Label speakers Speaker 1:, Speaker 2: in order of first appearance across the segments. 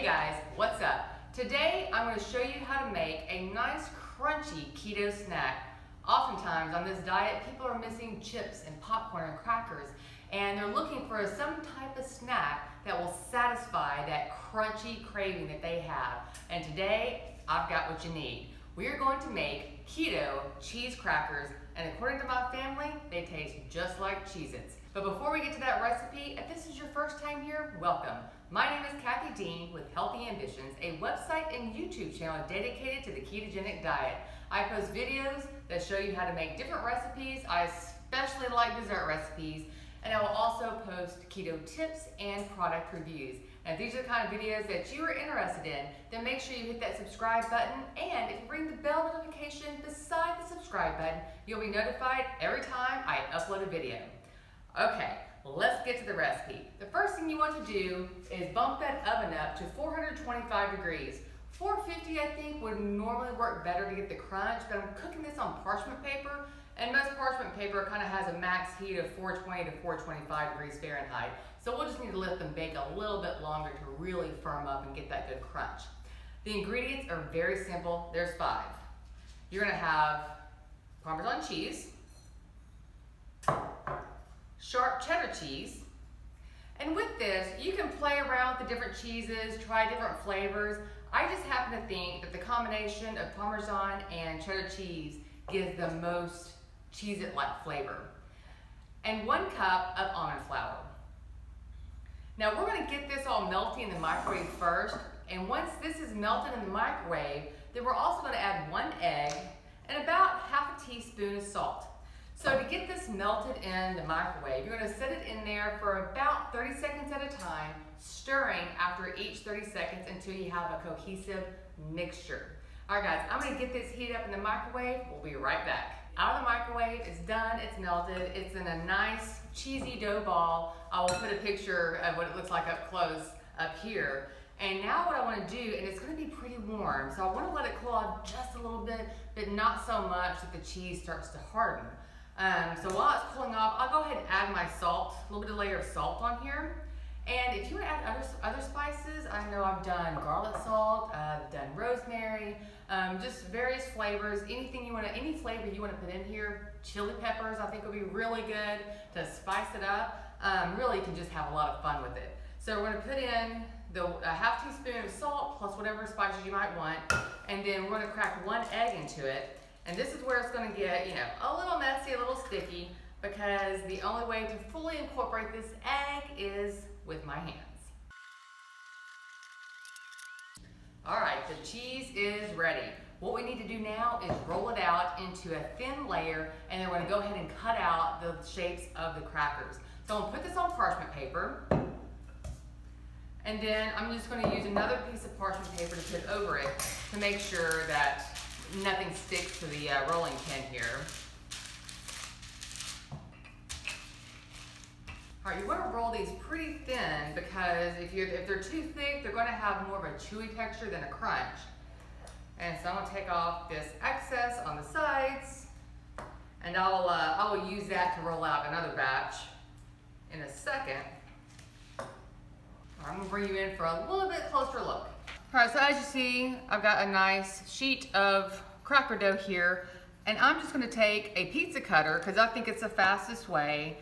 Speaker 1: guys, what's up? Today I'm going to show you how to make a nice crunchy keto snack. Oftentimes on this diet people are missing chips and popcorn and crackers, and they're looking for some type of snack that will satisfy that crunchy craving that they have. And today I've got what you need. We are going to make keto cheese crackers, and according to my family, they taste just like Cheezits. But before we get to that recipe, if this is your first time here, welcome. My name is Kathy Dean with Healthy Ambitions, a website and YouTube channel dedicated to the ketogenic diet. I post videos that show you how to make different recipes. I especially like dessert recipes, and I will also post keto tips and product reviews. And if these are the kind of videos that you are interested in, then make sure you hit that subscribe button, and if you ring the bell notification beside the subscribe button, you'll be notified every time I upload a video. Okay, let's get to the recipe. The first thing you want to do is bump that oven up to 425 degrees. 450 I think would normally work better to get the crunch, but I'm cooking this on parchment paper, and most parchment paper kind of has a max heat of 420 to 425 degrees Fahrenheit. So we'll just need to let them bake a little bit longer to really firm up and get that good crunch. The ingredients are very simple. There's 5. You're gonna have Parmesan cheese, Sharp Cheddar Cheese, and with this, you can play around with the different cheeses, try different flavors. I just happen to think that the combination of Parmesan and cheddar cheese gives the most Cheez-It-like flavor. And 1 cup of almond flour. Now we're gonna get this all melty in the microwave first, and once this is melted in the microwave, then we're also gonna add 1 egg and about half a teaspoon of salt. So to get this melted in the microwave, you're gonna set it in there for about 30 seconds at a time, stirring after each 30 seconds until you have a cohesive mixture. All right guys, I'm gonna get this heated up in the microwave. We'll be right back. Out of the microwave, it's done, it's melted. It's in a nice cheesy dough ball. I will put a picture of what it looks like up close up here. And now what I wanna do, and it's gonna be pretty warm, so I wanna let it cool off just a little bit, but not so much that the cheese starts to harden. So while it's cooling off, I'll go ahead and add my salt, a little bit of layer of salt on here. And if you want to add other spices, I know I've done garlic salt, I've done rosemary, just various flavors. Anything you want to, any flavor you want to put in here. Chili peppers, I think will be really good to spice it up. Really, you can just have a lot of fun with it. So we're going to put in a half teaspoon of salt plus whatever spices you might want, and then we're going to crack 1 egg into it. And this is where it's going to get, a little messy, a little sticky, because the only way to fully incorporate this egg is with my hands. All right, the cheese is ready. What we need to do now is roll it out into a thin layer, and then we're going to go ahead and cut out the shapes of the crackers. So I'm going to put this on parchment paper, and then I'm just going to use another piece of parchment paper to put over it to make sure that nothing sticks to the rolling pin here. All right, you want to roll these pretty thin, because if they're too thick, they're going to have more of a chewy texture than a crunch. And so I'm going to take off this excess on the sides, and I will use that to roll out another batch in a second. I'm going to bring you in for a little bit closer look. All right, so as you see, I've got a nice sheet of cracker dough here, and I'm just gonna take a pizza cutter because I think it's the fastest way.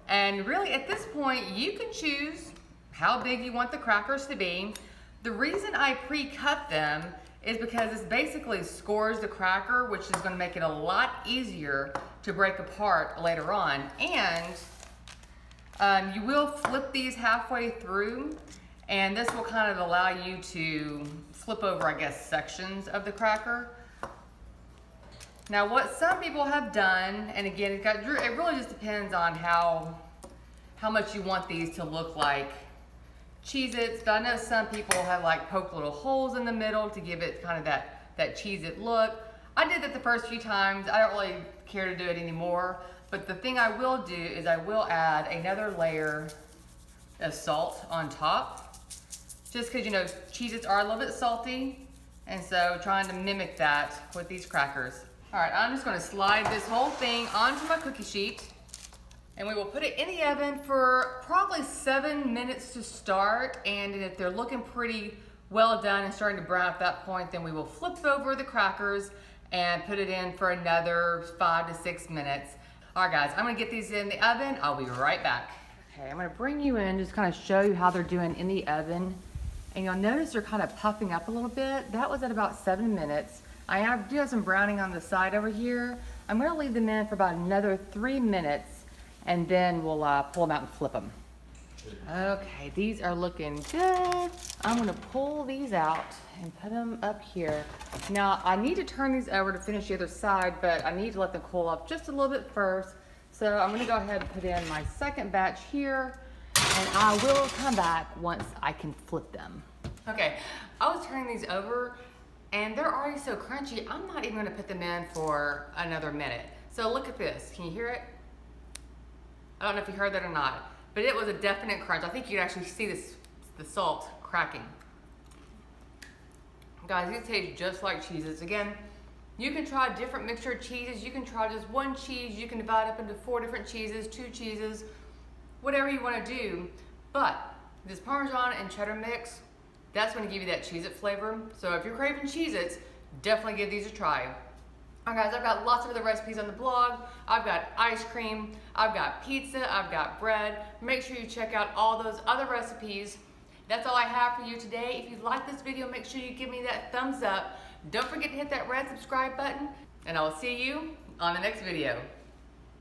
Speaker 1: And really at this point, you can choose how big you want the crackers to be. The reason I pre-cut them is because this basically scores the cracker, which is gonna make it a lot easier to break apart later on. And you will flip these halfway through, and this will kind of allow you to flip over, I guess, sections of the cracker. Now, what some people have done, and again, it really just depends on how much you want these to look like Cheez-Its, but I know some people have like poked little holes in the middle to give it kind of that Cheez-It look. I did that the first few times. I don't really care to do it anymore, but the thing I will do is I will add another layer of salt on top. Just because, Cheez-Its are a little bit salty, and so trying to mimic that with these crackers. All right, I'm just gonna slide this whole thing onto my cookie sheet, and we will put it in the oven for probably 7 minutes to start, and if they're looking pretty well done and starting to brown at that point, then we will flip over the crackers and put it in for another 5 to 6 minutes. All right guys, I'm gonna get these in the oven. I'll be right back. Okay, I'm gonna bring you in, just kind of show you how they're doing in the oven. And you'll notice they're kind of puffing up a little bit. That was at about 7 minutes. I do have some browning on the side over here. I'm gonna leave them in for about another 3 minutes and then we'll pull them out and flip them. Okay, these are looking good. I'm gonna pull these out and put them up here. Now, I need to turn these over to finish the other side, but I need to let them cool off just a little bit first. So I'm gonna go ahead and put in my second batch here, and I will come back once I can flip them. Okay, I was turning these over, and they're already so crunchy, I'm not even gonna put them in for another minute. So look at this, can you hear it? I don't know if you heard that or not, but it was a definite crunch. I think you can actually see the salt cracking. Guys, these taste just like Cheezits. Again, you can try a different mixture of cheeses. You can try just one cheese. You can divide up into 4 different cheeses, 2 cheeses, whatever you want to do. But this Parmesan and cheddar mix, that's going to give you that Cheez-It flavor. So if you're craving Cheez-Its, definitely give these a try. All right, guys, I've got lots of other recipes on the blog. I've got ice cream, I've got pizza, I've got bread. Make sure you check out all those other recipes. That's all I have for you today. If you like this video, make sure you give me that thumbs up. Don't forget to hit that red subscribe button, and I will see you on the next video.